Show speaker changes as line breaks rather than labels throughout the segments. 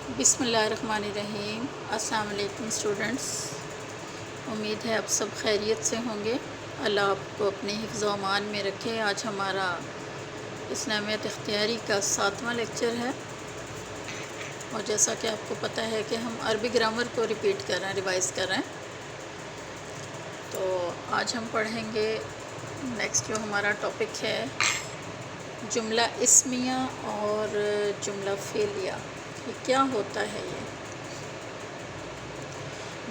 بسم اللہ الرحمن الرحیم۔ السلام علیکم اسٹوڈنٹس، امید ہے آپ سب خیریت سے ہوں گے۔ اللہ آپ کو اپنے حفظ و امان میں رکھے۔ آج ہمارا اسلامیات اختیاری کا 7واں لیکچر ہے، اور جیسا کہ آپ کو پتہ ہے کہ ہم عربی گرامر کو ریپیٹ کر رہے ہیں، ریوائز کر رہے ہیں۔ تو آج ہم پڑھیں گے نیکسٹ جو ہمارا ٹاپک ہے جملہ اسمیہ اور جملہ فعلیہ۔ یہ کیا ہوتا ہے؟ یہ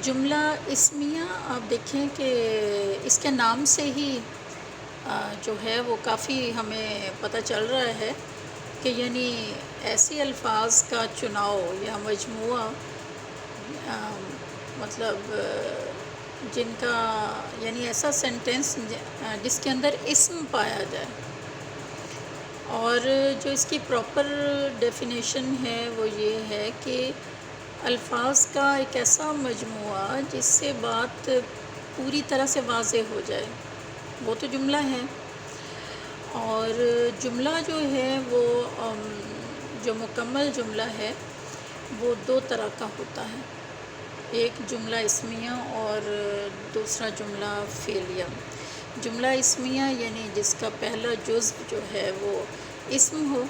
جملہ اسمیہ آپ دیکھیں کہ اس کے نام سے ہی جو ہے وہ کافی ہمیں پتہ چل رہا ہے کہ یعنی ایسے الفاظ کا چناؤ یا مجموعہ، مطلب جن کا یعنی ایسا سینٹینس جس کے اندر اسم پایا جائے، اور جو اس کی پراپر ڈیفینیشن ہے وہ یہ ہے کہ الفاظ کا ایک ایسا مجموعہ جس سے بات پوری طرح سے واضح ہو جائے، وہ تو جملہ ہے۔ اور جملہ جو ہے وہ جو مکمل جملہ ہے وہ دو طرح کا ہوتا ہے، ایک جملہ اسمیہ اور دوسرا جملہ فعلیہ۔ جملہ اسمیہ یعنی جس کا پہلا جزو جو ہے وہ اسم ہو،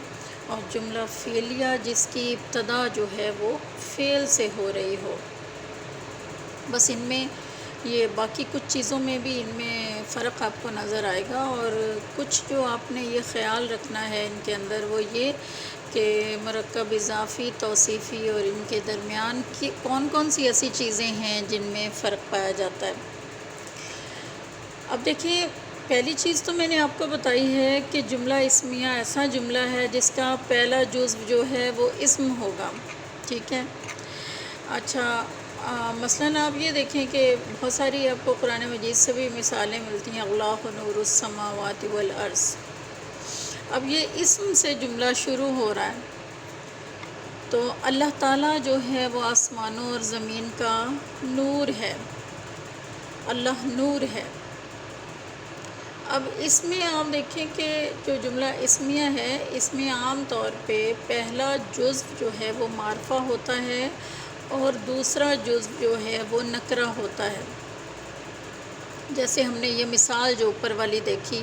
اور جملہ فعلیہ جس کی ابتدا جو ہے وہ فعل سے ہو رہی ہو۔ بس ان میں یہ باقی کچھ چیزوں میں بھی ان میں فرق آپ کو نظر آئے گا، اور کچھ جو آپ نے یہ خیال رکھنا ہے ان کے اندر وہ یہ کہ مرکب اضافی، توصیفی اور ان کے درمیان کی کون کون سی ایسی چیزیں ہیں جن میں فرق پایا جاتا ہے۔ اب دیکھیں، پہلی چیز تو میں نے آپ کو بتائی ہے کہ جملہ اسمیہ ایسا جملہ ہے جس کا پہلا جزو جو ہے وہ اسم ہوگا، ٹھیک ہے۔ اچھا، مثلاً آپ یہ دیکھیں کہ بہت ساری آپ کو قرآن مجید سے بھی مثالیں ملتی ہیں، اللہ نور السماوات والارض۔ اب یہ اسم سے جملہ شروع ہو رہا ہے، تو اللہ تعالیٰ جو ہے وہ آسمانوں اور زمین کا نور ہے، اللہ نور ہے۔ اب اس میں آپ دیکھیں کہ جو جملہ اسمیہ ہے اس میں عام طور پہ پہلا جزو جو ہے وہ معرفہ ہوتا ہے، اور دوسرا جزو جو ہے وہ نکرہ ہوتا ہے۔ جیسے ہم نے یہ مثال جو اوپر والی دیکھی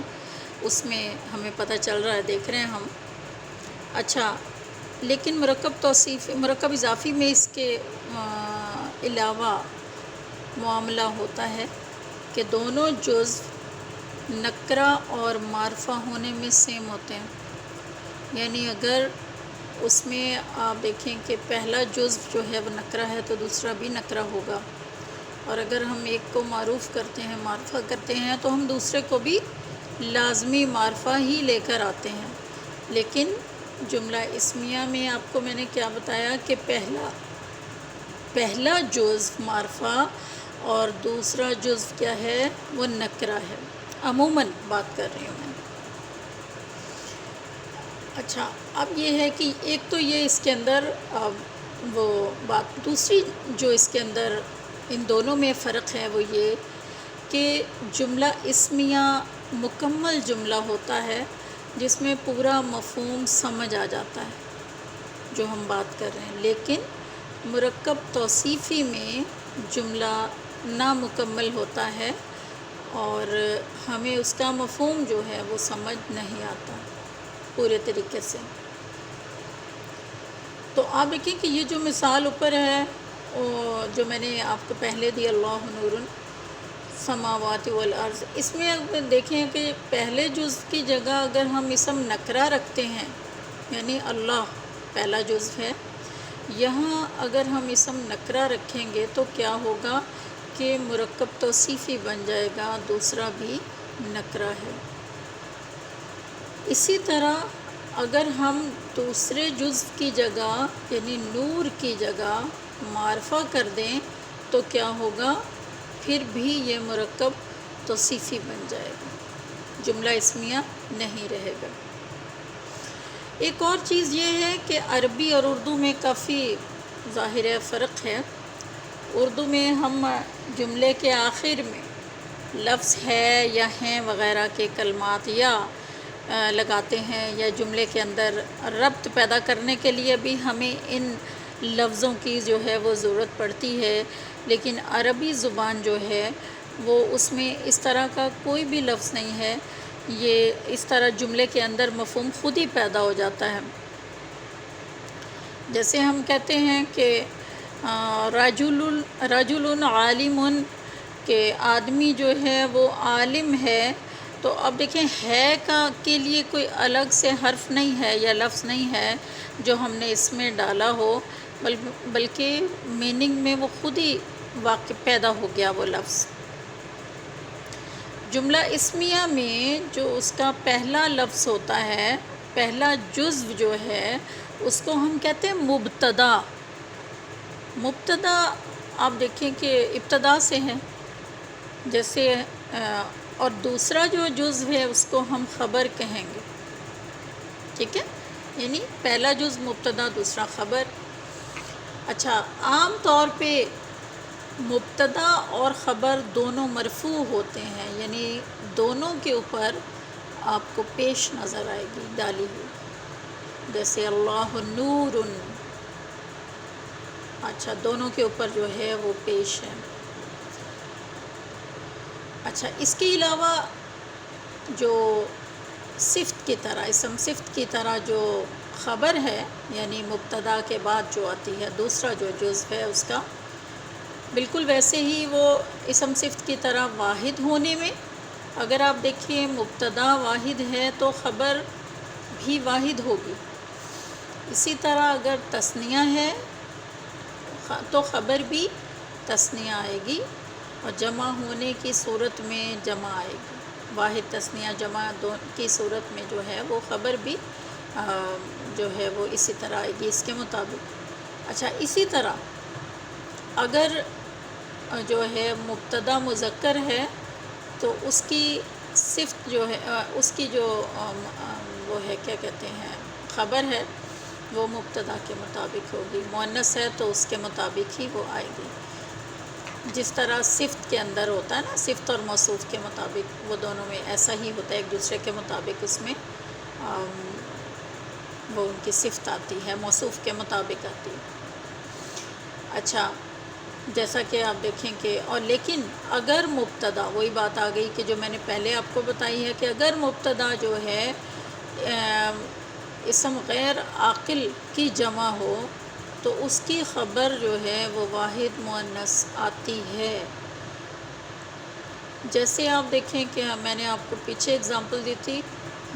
اس میں ہمیں پتہ چل رہا ہے، دیکھ رہے ہیں ہم۔ اچھا، لیکن مرکب اضافی میں اس کے علاوہ معاملہ ہوتا ہے کہ دونوں جزو نکرہ اور معرفہ ہونے میں سیم ہوتے ہیں۔ یعنی اگر اس میں آپ دیکھیں کہ پہلا جزو جو ہے وہ نکرہ ہے تو دوسرا بھی نکرہ ہوگا، اور اگر ہم ایک کو معروف کرتے ہیں، معرفہ کرتے ہیں، تو ہم دوسرے کو بھی لازمی معرفہ ہی لے کر آتے ہیں۔ لیکن جملہ اسمیہ میں آپ کو میں نے کیا بتایا کہ پہلا جزو معرفہ اور دوسرا جزو کیا ہے، وہ نکرہ ہے۔ عموماً بات کر رہی ہوں میں۔ اچھا، اب یہ ہے کہ ایک تو یہ اس کے اندر وہ بات، دوسری جو اس کے اندر ان دونوں میں فرق ہے وہ یہ کہ جملہ اسمیہ مکمل جملہ ہوتا ہے جس میں پورا مفہوم سمجھ آ جاتا ہے جو ہم بات کر رہے ہیں، لیکن مرکب توصیفی میں جملہ نامکمل ہوتا ہے اور ہمیں اس کا مفہوم جو ہے وہ سمجھ نہیں آتا پورے طریقے سے۔ تو آپ دیکھیں کہ یہ جو مثال اوپر ہے جو میں نے آپ کو پہلے دی، اللہ نور السماوات والارض، اس میں اگر دیکھیں کہ پہلے جزو کی جگہ اگر ہم اسم نکرہ رکھتے ہیں، یعنی اللہ پہلا جزو ہے، یہاں اگر ہم اسم نکرہ رکھیں گے تو کیا ہوگا کہ مرکب توصیفی بن جائے گا، دوسرا بھی نکرہ ہے۔ اسی طرح اگر ہم دوسرے جزو کی جگہ یعنی نور کی جگہ معرفہ کر دیں تو کیا ہوگا، پھر بھی یہ مرکب توصیفی بن جائے گا، جملہ اسمیہ نہیں رہے گا۔ ایک اور چیز یہ ہے کہ عربی اور اردو میں کافی ظاہر فرق ہے۔ اردو میں ہم جملے کے آخر میں لفظ ہے یا ہیں وغیرہ کے کلمات یا لگاتے ہیں، یا جملے کے اندر ربط پیدا کرنے کے لیے بھی ہمیں ان لفظوں کی جو ہے وہ ضرورت پڑتی ہے، لیکن عربی زبان جو ہے وہ اس میں اس طرح کا کوئی بھی لفظ نہیں ہے، یہ اس طرح جملے کے اندر مفہوم خود ہی پیدا ہو جاتا ہے۔ جیسے ہم کہتے ہیں کہ رجل عالم، کہ آدمی جو ہے وہ عالم ہے، تو اب دیکھیں ہے کے لیے کوئی الگ سے حرف نہیں ہے یا لفظ نہیں ہے جو ہم نے اس میں ڈالا ہو، بلکہ میننگ میں وہ خود ہی واقع پیدا ہو گیا وہ لفظ۔ جملہ اسمیہ میں جو اس کا پہلا لفظ ہوتا ہے، پہلا جزو جو ہے، اس کو ہم کہتے ہیں مبتدا۔ مبتدا آپ دیکھیں کہ ابتدا سے ہے، جیسے اور دوسرا جو جزو ہے اس کو ہم خبر کہیں گے، ٹھیک ہے، یعنی پہلا جزو مبتدا، دوسرا خبر۔ اچھا، عام طور پہ مبتدا اور خبر دونوں مرفوع ہوتے ہیں، یعنی دونوں کے اوپر آپ کو پیش نظر آئے گی ڈالی ہوئی، جیسے اللہ نور، اچھا دونوں کے اوپر جو ہے وہ پیش ہے۔ اچھا، اس کے علاوہ جو صفت کی طرح، اسم صفت کی طرح جو خبر ہے، یعنی مبتدا کے بعد جو آتی ہے دوسرا جو جزو ہے اس کا، بالکل ویسے ہی وہ اسم صفت کی طرح واحد ہونے میں، اگر آپ دیکھیں مبتدا واحد ہے تو خبر بھی واحد ہوگی، اسی طرح اگر تثنیہ ہے تو خبر بھی تثنیہ آئے گی، اور جمع ہونے کی صورت میں جمع آئے گی، واحد تثنیہ جمع کی صورت میں جو ہے وہ خبر بھی جو ہے وہ اسی طرح آئے گی اس کے مطابق۔ اچھا، اسی طرح اگر جو ہے مبتدا مذکر ہے تو اس کی صفت جو ہے، اس کی جو وہ ہے کیا کہتے ہیں خبر ہے، وہ مبتدا کے مطابق ہوگی، مؤنث ہے تو اس کے مطابق ہی وہ آئے گی، جس طرح صفت کے اندر ہوتا ہے نا، صفت اور موصوف کے مطابق، وہ دونوں میں ایسا ہی ہوتا ہے، ایک دوسرے کے مطابق اس میں وہ ان کی صفت آتی ہے، موصوف کے مطابق آتی ہے۔ اچھا، جیسا کہ آپ دیکھیں کہ اور لیکن اگر مبتدا، وہی بات آ گئی کہ جو میں نے پہلے آپ کو بتائی ہے، کہ اگر مبتدا جو ہے اسم غیر عاقل کی جمع ہو تو اس کی خبر جو ہے وہ واحد مؤنث آتی ہے۔ جیسے آپ دیکھیں کہ میں نے آپ کو پیچھے اگزامپل دی تھی،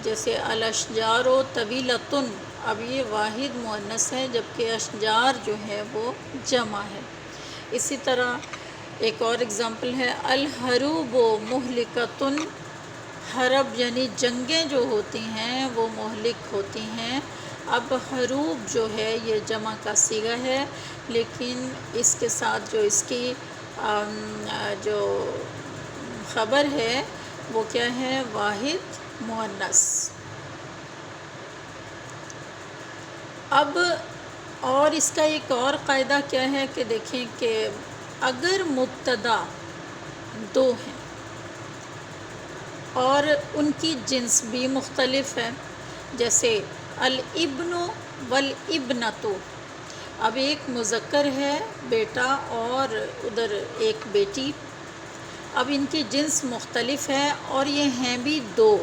جیسے الاشجار طویلۃ، اب یہ واحد مؤنث ہے جبکہ اشجار جو ہے وہ جمع ہے۔ اسی طرح ایک اور اگزامپل ہے الحروب مہلکۃ، حرب یعنی جنگیں جو ہوتی ہیں وہ مہلک ہوتی ہیں۔ اب حروب جو ہے یہ جمع کا صیغہ ہے، لیکن اس کے ساتھ جو اس کی جو خبر ہے وہ کیا ہے، واحد مؤنث۔ اب اور اس کا ایک اور قاعدہ کیا ہے کہ دیکھیں کہ اگر مبتدا دو ہیں اور ان کی جنس بھی مختلف ہے، جیسے الابن والابنۃ، اب ایک مذکر ہے بیٹا اور ادھر ایک بیٹی، اب ان کی جنس مختلف ہے اور یہ ہیں بھی دو،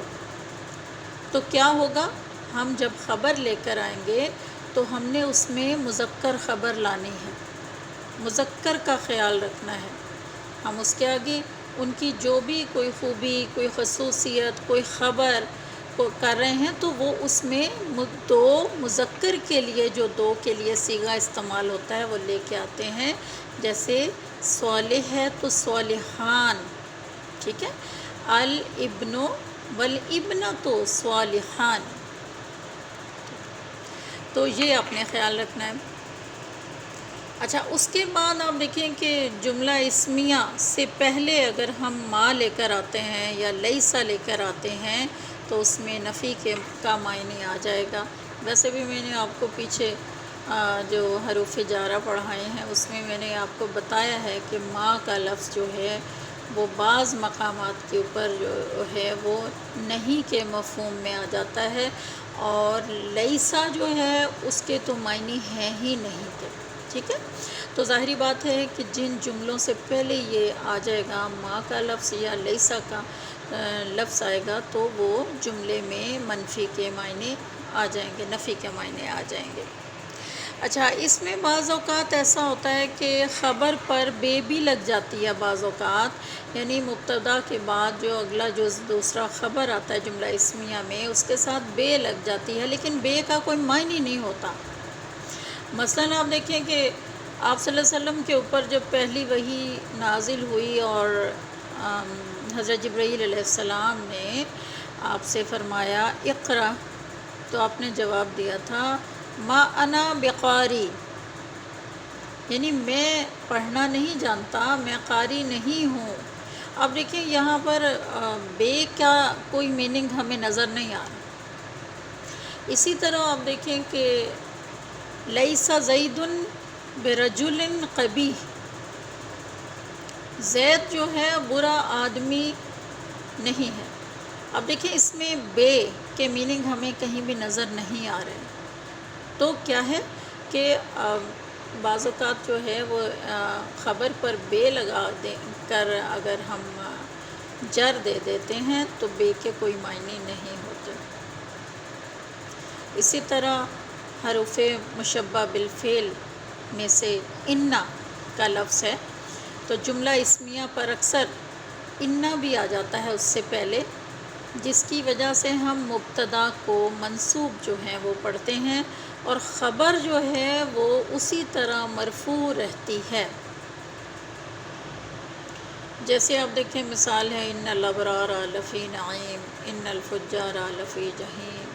تو کیا ہوگا، ہم جب خبر لے کر آئیں گے تو ہم نے اس میں مذکر خبر لانی ہے، مذکر کا خیال رکھنا ہے، ہم اس کے آگے ان کی جو بھی کوئی خوبی، کوئی خصوصیت، کوئی خبر کو کر رہے ہیں تو وہ اس میں دو مذکر کے لیے، جو دو کے لیے صیغہ استعمال ہوتا ہے وہ لے کے آتے ہیں، جیسے صالح ہے تو صالحان، ٹھیک ہے، الابن والابنۃ صالحان، تو یہ آپ نے خیال رکھنا ہے۔ اچھا، اس کے بعد آپ دیکھیں کہ جملہ اسمیہ سے پہلے اگر ہم ما لے کر آتے ہیں یا لیسا لے کر آتے ہیں تو اس میں نفی کا معنی آ جائے گا۔ ویسے بھی میں نے آپ کو پیچھے جو حروف جارہ پڑھائے ہیں اس میں میں نے آپ کو بتایا ہے کہ ما کا لفظ جو ہے وہ بعض مقامات کے اوپر جو ہے وہ نہیں کے مفہوم میں آ جاتا ہے، اور لیسا جو ہے اس کے تو معنی ہیں ہی نہیں تھے، ٹھیک ہے. تو ظاہری بات ہے کہ جن جملوں سے پہلے یہ آ جائے گا ما کا لفظ یا لیسا کا لفظ آئے گا تو وہ جملے میں منفی کے معنی آ جائیں گے، نفی کے معنی آ جائیں گے. اچھا، اس میں بعض اوقات ایسا ہوتا ہے کہ خبر پر بے بھی لگ جاتی ہے بعض اوقات، یعنی مبتدا کے بعد جو اگلا جو دوسرا خبر آتا ہے جملہ اسمیہ میں اس کے ساتھ بے لگ جاتی ہے، لیکن بے کا کوئی معنی نہیں ہوتا. مثلاً آپ دیکھیں کہ آپ صلی اللہ علیہ وسلم کے اوپر جب پہلی وحی نازل ہوئی اور حضرت جبرائیل علیہ السلام نے آپ سے فرمایا اقرا، تو آپ نے جواب دیا تھا ما انا بقاری، یعنی میں پڑھنا نہیں جانتا، میں قاری نہیں ہوں. اب دیکھیں یہاں پر بے کا کوئی میننگ ہمیں نظر نہیں آ رہا. اسی طرح آپ دیکھیں کہ لیسا زید برجل قبیح، زید جو ہے برا آدمی نہیں ہے. اب دیکھیں اس میں بے کے میننگ ہمیں کہیں بھی نظر نہیں آ رہے. تو کیا ہے کہ بعض اوقات جو ہے وہ خبر پر بے لگا دے کر اگر ہم جر دے دیتے ہیں تو بے کے کوئی معنی نہیں ہوتے. اسی طرح حروف مشبہ بالفعل میں سے انا کا لفظ ہے تو جملہ اسمیہ پر اکثر انا بھی آ جاتا ہے اس سے پہلے، جس کی وجہ سے ہم مبتدا کو منصوب جو ہیں وہ پڑھتے ہیں اور خبر جو ہے وہ اسی طرح مرفوع رہتی ہے. جیسے آپ دیکھیں مثال ہے ان الابرار لفی نعیم ان الفجار لفی جحیم.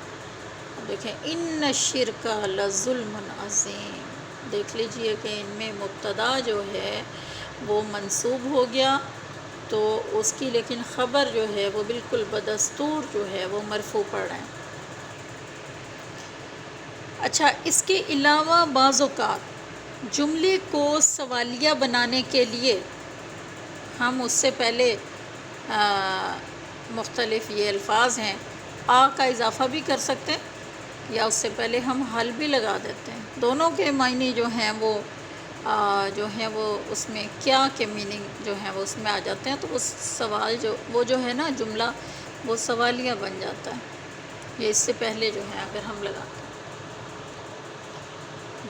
دیکھیں ان الشرک لظلم عظیم، دیکھ لیجئے کہ ان میں مبتدا جو ہے وہ منصوب ہو گیا تو اس کی لیکن خبر جو ہے وہ بالکل بدستور جو ہے وہ مرفوع پڑ رہے ہیں. اچھا، اس کے علاوہ بعض اوقات جملے کو سوالیہ بنانے کے لیے ہم اس سے پہلے مختلف یہ الفاظ ہیں آ کا اضافہ بھی کر سکتے ہیں یا اس سے پہلے ہم حل بھی لگا دیتے ہیں. دونوں کے معنی جو ہیں وہ اس میں کیا کے میننگ جو ہیں وہ اس میں آ جاتے ہیں، تو وہ سوال جو ہے نا جملہ وہ سوالیہ بن جاتا ہے. یہ اس سے پہلے جو ہے اگر ہم لگاتے ہیں.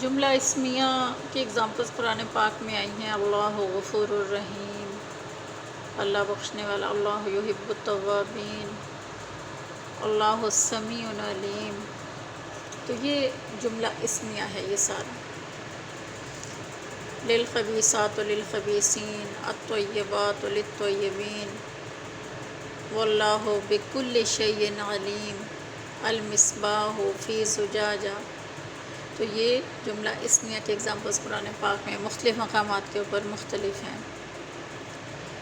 جملہ اسمیہ کی اگزامپلس قرآن پاک میں آئی ہیں اللہ غفور الرحیم، اللہ بخشنے والا، اللہ یحب التوابین، اللہ السمیع العلیم. تو یہ جملہ اسمیہ ہے یہ سارا. للخبیثات للخبیثین الطیبات للطیبین واللہ بکل شیء علیم المصباح فی زجاجہ. تو یہ جملہ اسمیہ کے اگزامپلس قرآن پاک میں مختلف مقامات کے اوپر مختلف ہیں.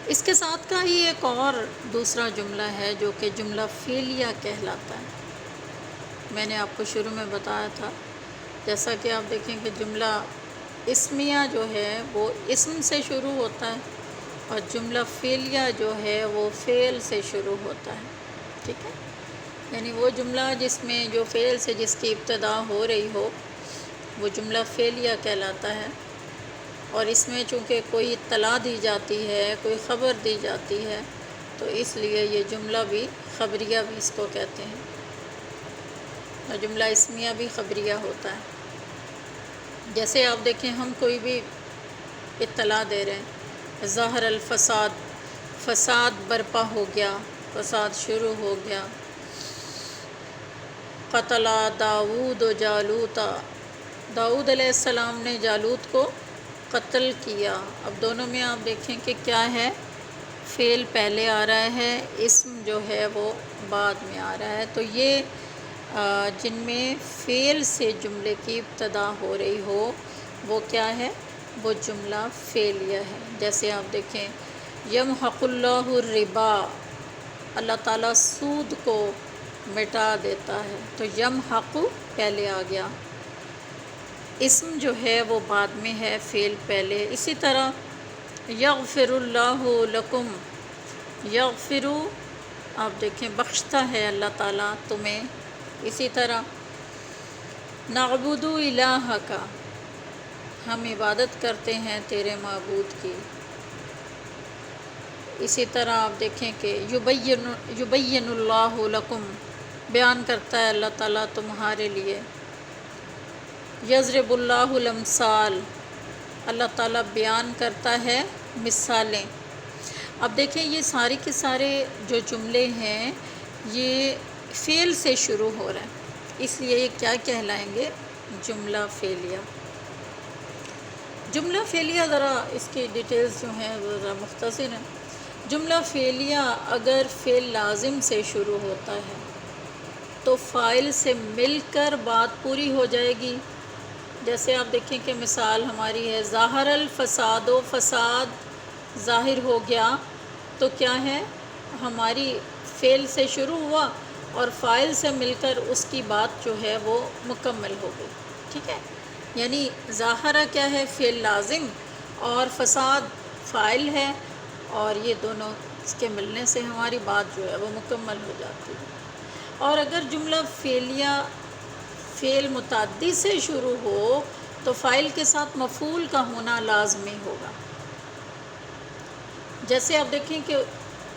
اس کے ساتھ کا ہی ایک اور دوسرا جملہ ہے جو کہ جملہ فعلیہ کہلاتا ہے. میں نے آپ کو شروع میں بتایا تھا، جیسا کہ آپ دیکھیں کہ جملہ اسمیہ جو ہے وہ اسم سے شروع ہوتا ہے اور جملہ فعلیہ جو ہے وہ فعل سے شروع ہوتا ہے. ٹھیک ہے، یعنی وہ جملہ جس میں جو فعل سے جس کی ابتدا ہو رہی ہو وہ جملہ فعلیہ کہلاتا ہے. اور اس میں چونکہ کوئی اطلاع دی جاتی ہے، کوئی خبر دی جاتی ہے، تو اس لیے یہ جملہ بھی خبریہ بھی اس کو کہتے ہیں اور جملہ اسمیہ بھی خبریہ ہوتا ہے. جیسے آپ دیکھیں ہم کوئی بھی اطلاع دے رہے ہیں ظاہر الفساد، فساد برپا ہو گیا، فساد شروع ہو گیا. قتل داؤد و جالوتا، داؤد علیہ السلام نے جالوت کو قتل کیا. اب دونوں میں آپ دیکھیں کہ کیا ہے، فعل پہلے آ رہا ہے، اسم جو ہے وہ بعد میں آ رہا ہے. تو یہ جن میں فعل سے جملے کی ابتدا ہو رہی ہو وہ کیا ہے، وہ جملہ فعلیہ ہے. جیسے آپ دیکھیں یمحق اللہ الربا، اللہ تعالیٰ سود کو مٹا دیتا ہے، تو یمحق پہلے آ گیا، اسم جو ہے وہ بعد میں ہے، فعل پہلے. اسی طرح یغفر اللہ لکم، یغفر آپ دیکھیں بخشتا ہے اللہ تعالیٰ تمہیں. اسی طرح نعبد الہک، ہم عبادت کرتے ہیں تیرے معبود کی۔ اسی طرح آپ دیکھیں کہ یبین اللہ لکم، بیان کرتا ہے اللہ تعالیٰ تمہارے لیے۔ یضرب اللہ الامثال، اللہ تعالیٰ بیان کرتا ہے مثالیں۔ اب دیکھیں یہ سارے کے سارے جو جملے ہیں یہ فعل سے شروع ہو رہے ہیں، اس لیے یہ کیا کہلائیں گے؟ جملہ فعلیہ۔ جملہ فعلیہ ذرا اس کی ڈیٹیلز جو ہیں وہ ذرا مختصر ہیں۔ جملہ فعلیہ اگر فعل لازم سے شروع ہوتا ہے تو فاعل سے مل کر بات پوری ہو جائے گی۔ جیسے آپ دیکھیں کہ مثال ہماری ہے ظاہر الفساد، و فساد ظاہر ہو گیا، تو کیا ہے؟ ہماری فعل سے شروع ہوا اور فاعل سے مل کر اس کی بات جو ہے وہ مکمل ہو گئی، ٹھیک ہے؟ یعنی ظاہرہ کیا ہے؟ فعل لازم، اور فساد فاعل ہے، اور یہ دونوں اس کے ملنے سے ہماری بات جو ہے وہ مکمل ہو جاتی ہے۔ اور اگر جملہ فعلیہ فعل متعدی سے شروع ہو تو فاعل کے ساتھ مفعول کا ہونا لازمی ہوگا۔ جیسے آپ دیکھیں کہ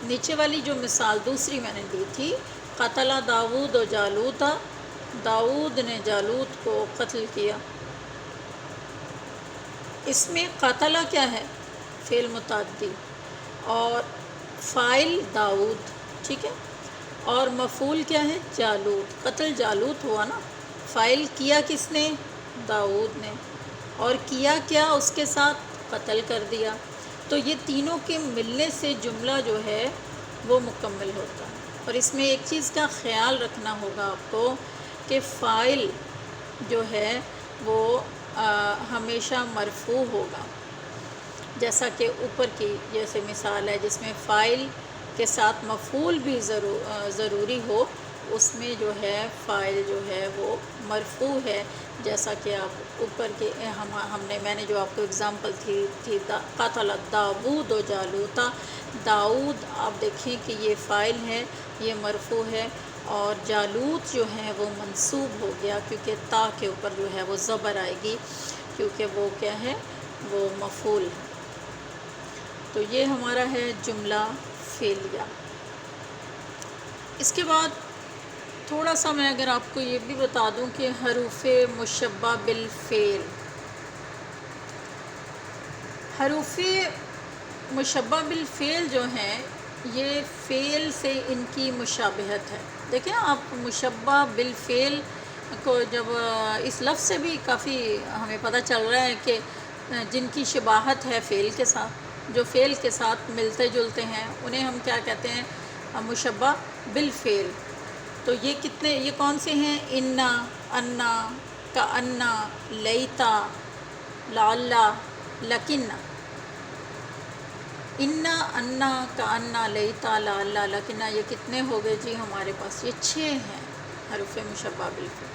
نیچے والی جو مثال دوسری میں نے دی تھی، قتل داؤد و جالوت، داؤد نے جالوت کو قتل کیا۔ اس میں قتل کیا ہے؟ فعل متعدی، اور فاعل داؤد، ٹھیک ہے؟ اور مفعول کیا ہے؟ جالوت۔ قتل جالوت ہوا نا، فاعل کیا کس نے؟ داؤد نے، اور کیا کیا اس کے ساتھ؟ قتل کر دیا۔ تو یہ تینوں کے ملنے سے جملہ جو ہے وہ مکمل ہوتا ہے۔ اور اس میں ایک چیز کا خیال رکھنا ہوگا آپ کو کہ فاعل جو ہے وہ ہمیشہ مرفوع ہوگا، جیسا کہ اوپر کی جیسے مثال ہے جس میں فاعل کے ساتھ مفعول بھی ضروری ہو، اس میں جو ہے فاعل جو ہے وہ مرفوع ہے، جیسا کہ آپ اوپر کے میں نے جو آپ کو اگزامپل تھی قتل داؤد و جالوتا، داؤد آپ دیکھیں کہ یہ فاعل ہے، یہ مرفوع ہے، اور جالوت جو ہے وہ منصوب ہو گیا کیونکہ تا کے اوپر جو ہے وہ زبر آئے گی، کیونکہ وہ کیا ہے؟ وہ مفعول ہے۔ تو یہ ہمارا ہے جملہ فعلیہ۔ اس کے بعد تھوڑا سا میں اگر آپ کو یہ بھی بتا دوں کہ حروف مشبہ بالفعل، حروف مشبہ بالفعل جو ہیں یہ فعل سے ان کی مشابہت ہے۔ دیکھیں آپ مشبہ بالفعل کو جب اس لفظ سے بھی کافی ہمیں پتہ چل رہا ہے کہ جن کی شباہت ہے فعل کے ساتھ، جو فعل کے ساتھ ملتے جلتے ہیں، انہیں ہم کیا کہتے ہیں؟ مشبہ بالفعل۔ تو یہ کون سے ہیں؟ انا، انا، کانا، لیتا، لعلا، لکن۔ انا، انا، کانا، لیتا، لعلا، لکن، یہ کتنے ہو گئے جی ہمارے پاس؟ یہ 6 ہیں حروف مشبہ بالفعل۔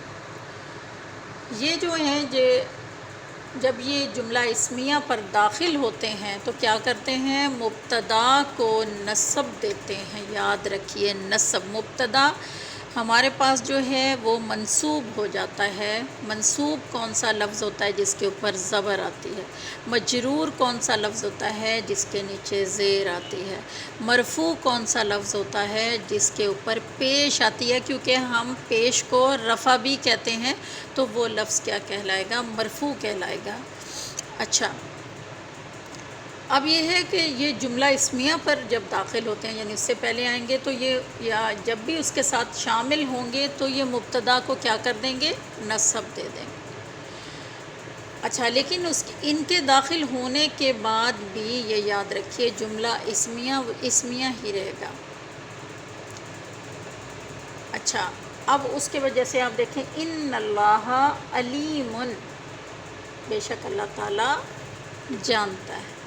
یہ جو ہیں جب یہ جملہ اسمیہ پر داخل ہوتے ہیں تو کیا کرتے ہیں؟ مبتدا کو نصب دیتے ہیں۔ یاد رکھیے نصب، مبتدا ہمارے پاس جو ہے وہ منصوب ہو جاتا ہے۔ منصوب کون سا لفظ ہوتا ہے؟ جس کے اوپر زبر آتی ہے۔ مجرور کون سا لفظ ہوتا ہے؟ جس کے نیچے زیر آتی ہے۔ مرفوع کون سا لفظ ہوتا ہے؟ جس کے اوپر پیش آتی ہے، کیونکہ ہم پیش کو رفع بھی کہتے ہیں، تو وہ لفظ کیا کہلائے گا؟ مرفوع کہلائے گا۔ اچھا، اب یہ ہے کہ یہ جملہ اسمیہ پر جب داخل ہوتے ہیں، یعنی اس سے پہلے آئیں گے تو یہ، یا جب بھی اس کے ساتھ شامل ہوں گے تو یہ مبتدا کو کیا کر دیں گے؟ نصب دے دیں گے۔ اچھا، لیکن ان کے داخل ہونے کے بعد بھی یہ یاد رکھیے جملہ اسمیہ ہی رہے گا۔ اچھا، اب اس کے وجہ سے آپ دیکھیں ان اللہ علیم، بے شک اللہ تعالیٰ جانتا ہے۔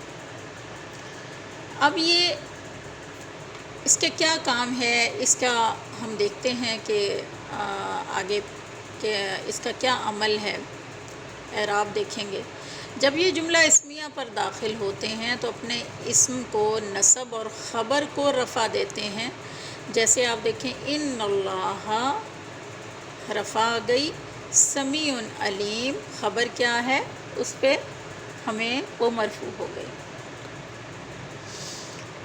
اب یہ اس کے کیا کام ہے؟ اس کا ہم دیکھتے ہیں کہ آگے کہ اس کا کیا عمل ہے، اعراب دیکھیں گے۔ جب یہ جملہ اسمیہ پر داخل ہوتے ہیں تو اپنے اسم کو نصب اور خبر کو رفع دیتے ہیں۔ جیسے آپ دیکھیں ان اللہ، رفع گئی، سمیع علیم، خبر کیا ہے؟ اس پہ ہمیں وہ مرفوع ہو گئی۔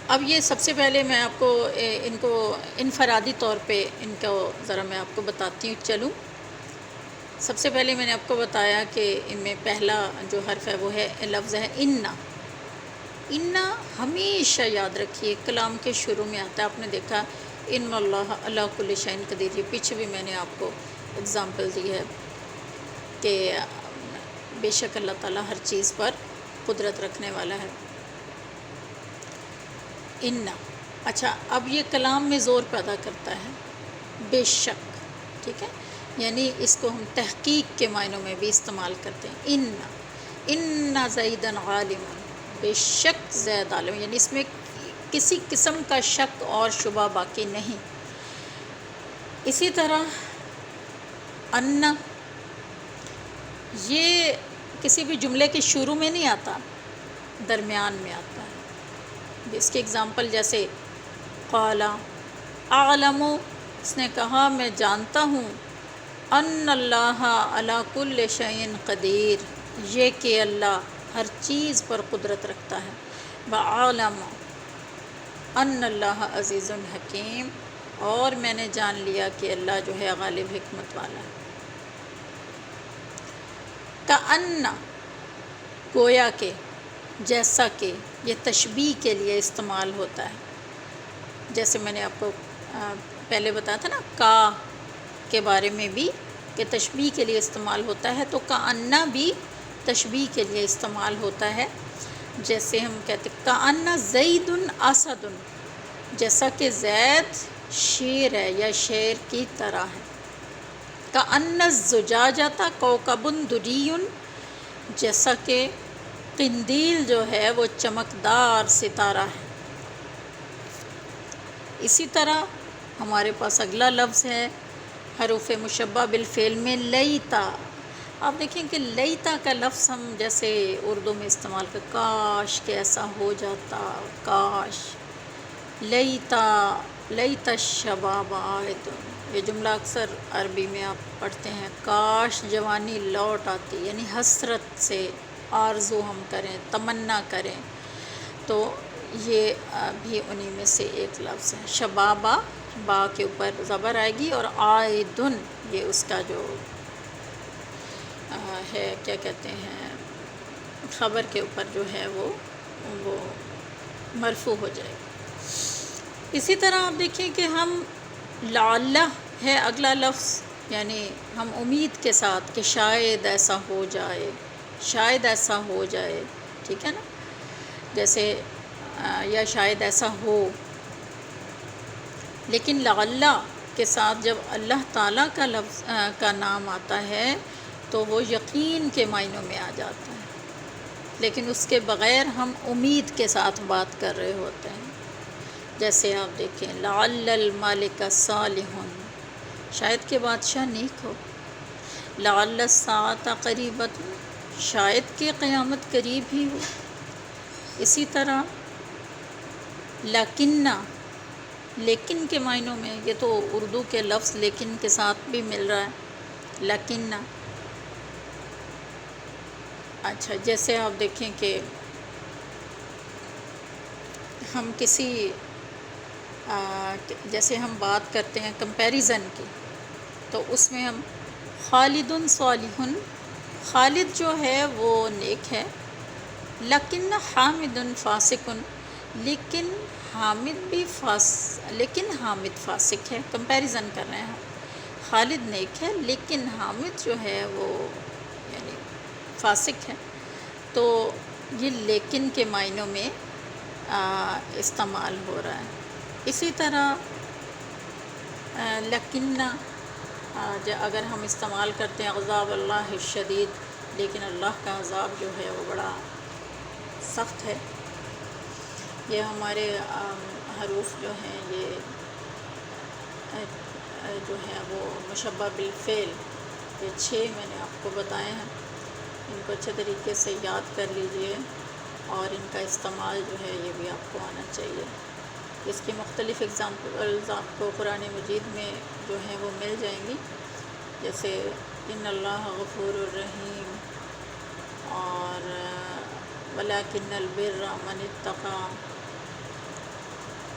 اب یہ سب سے پہلے میں آپ کو ان کو انفرادی طور پہ ان کو ذرا میں آپ کو بتاتی ہوں۔ چلوں، سب سے پہلے میں نے آپ کو بتایا کہ ان میں پہلا جو حرف ہے وہ ہے لفظ ہے انا۔ انا ہمیشہ یاد رکھیے کلام کے شروع میں آتا ہے۔ آپ نے دیکھا ان اللہ علی کل شیء قدیر، یہ پیچھے بھی میں نے آپ کو اگزامپل دی ہے کہ بے شک اللہ تعالیٰ ہر چیز پر قدرت رکھنے والا ہے۔ انا، اچھا اب یہ کلام میں زور پیدا کرتا ہے، بے شک، ٹھیک ہے، یعنی اس کو ہم تحقیق کے معنوں میں بھی استعمال کرتے ہیں۔ انا زیدن عالم، بے شک زید عالم، یعنی اس میں کسی قسم کا شک اور شبہ باقی نہیں۔ اسی طرح انا، یہ کسی بھی جملے کے شروع میں نہیں آتا، درمیان میں آتا ہے۔ اس کی اگزامپل جیسے قال اعلم، اس نے کہا میں جانتا ہوں، ان اللہ علی کل شیء قدیر، یہ کہ اللہ ہر چیز پر قدرت رکھتا ہے۔ وعلم ان اللہ عزیز حکیم، اور میں نے جان لیا کہ اللہ جو ہے غالب حکمت والا ہے۔ کأن، گویا کہ، جیسا کہ، یہ تشبیہ کے لیے استعمال ہوتا ہے۔ جیسے میں نے آپ کو پہلے بتایا تھا نا کا کے بارے میں بھی کہ تشبیہ کے لیے استعمال ہوتا ہے، تو کأن بھی تشبیہ کے لیے استعمال ہوتا ہے۔ جیسے ہم کہتے کأن زید اسد، جیسا کہ زید شیر ہے یا شیر کی طرح ہے۔ کأن الزجاجۃ کوکب دری، جیسا کہ قندیل جو ہے وہ چمکدار ستارہ ہے۔ اسی طرح ہمارے پاس اگلا لفظ ہے حروف مشبہ بالفعل میں لیتا۔ آپ دیکھیں کہ لیتا کا لفظ ہم جیسے اردو میں استعمال کر، کاش کہ ایسا ہو جاتا، کاش، لیتا لیتا الشباب عائد، یہ جملہ اکثر عربی میں آپ پڑھتے ہیں، کاش جوانی لوٹ آتی، یعنی حسرت سے آرزو ہم کریں، تمنا کریں، تو یہ بھی انہی میں سے ایک لفظ ہے۔ شبابہ، با کے اوپر زبر آئے گی، اور عائدن یہ اس کا جو ہے کیا کہتے ہیں خبر کے اوپر جو ہے وہ مرفوع ہو جائے گا۔ اسی طرح آپ دیکھیں کہ ہم لعل ہے اگلا لفظ، یعنی ہم امید کے ساتھ کہ شاید ایسا ہو جائے، شاید ایسا ہو جائے، ٹھیک ہے نا، جیسے یا شاید ایسا ہو۔ لیکن لعل کے ساتھ جب اللہ تعالیٰ کا لفظ کا نام آتا ہے تو وہ یقین کے معنوں میں آ جاتا ہے، لیکن اس کے بغیر ہم امید کے ساتھ بات کر رہے ہوتے ہیں۔ جیسے آپ دیکھیں لعل المالک صالح، شاید کہ بادشاہ نیک ہو۔ لعل الساعۃ قریبۃ، شاید کہ قیامت قریب ہی ہو۔ اسی طرح لیکن، لیکن کے معنوں میں، یہ تو اردو کے لفظ لیکن کے ساتھ بھی مل رہا ہے، لیکن، اچھا جیسے آپ دیکھیں کہ ہم کسی جیسے ہم بات کرتے ہیں کمپیریزن کی، تو اس میں ہم خالد صالح، خالد جو ہے وہ نیک ہے، لیکن حامد فاسق، لیکن حامد فاسق ہے۔ کمپیریزن کر رہے ہیں ہم، خالد نیک ہے لیکن حامد جو ہے وہ یعنی فاسق ہے، تو یہ لیکن کے معنوں میں استعمال ہو رہا ہے۔ اسی طرح لیکن اگر ہم استعمال کرتے ہیں عذاب اللہ الشدید، لیکن اللہ کا عذاب جو ہے وہ بڑا سخت ہے۔ یہ ہمارے حروف جو ہیں یہ جو ہے وہ مشبہ بالفعل، یہ 6 میں نے آپ کو بتائے ہیں، ان کو اچھے طریقے سے یاد کر لیجئے، اور ان کا استعمال جو ہے یہ بھی آپ کو آنا چاہیے۔ اس کی مختلف اگزامپلز آپ کو قرآن مجید میں جو ہیں وہ مل جائیں گی، جیسے ان اللہ غفور الرحیم، اور ولکن البر من اتقى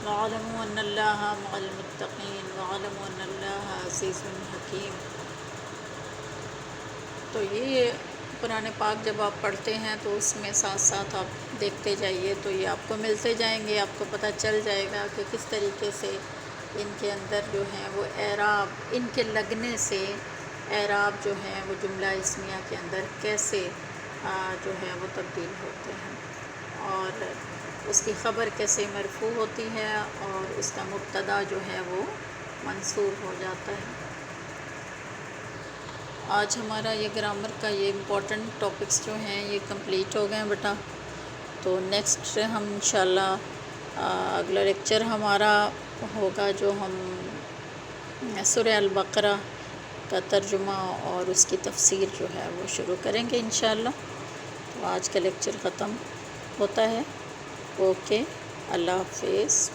وَاعْلَمُوا أَنَّ اللَّهَ مَعَ الْمُتَّقِينَ وَاعْلَمُوا أَنَّ اللَّهَ عَزِيزٌ حَكِيمٌ۔ تو یہ قرآن پاک جب آپ پڑھتے ہیں تو اس میں ساتھ ساتھ آپ دیکھتے جائیے تو یہ آپ کو ملتے جائیں گے، آپ کو پتہ چل جائے گا کہ کس طریقے سے ان کے اندر جو ہیں وہ اعراب، ان کے لگنے سے اعراب جو ہیں وہ جملہ اسمیہ کے اندر کیسے جو ہے وہ تبدیل ہوتے ہیں، اور اس کی خبر کیسے مرفوع ہوتی ہے اور اس کا مبتدا جو ہے وہ منصوب ہو جاتا ہے۔ آج ہمارا یہ گرامر کا یہ امپورٹنٹ ٹاپکس جو ہیں یہ کمپلیٹ ہو گئے ہیں بیٹا۔ تو نیکسٹ ہم انشاءاللہ اگلا لیکچر ہمارا ہوگا جو ہم سورہ البقرہ کا ترجمہ اور اس کی تفسیر جو ہے وہ شروع کریں گے انشاءاللہ۔ تو آج کا لیکچر ختم ہوتا ہے۔ اوکے، اللہ حافظ۔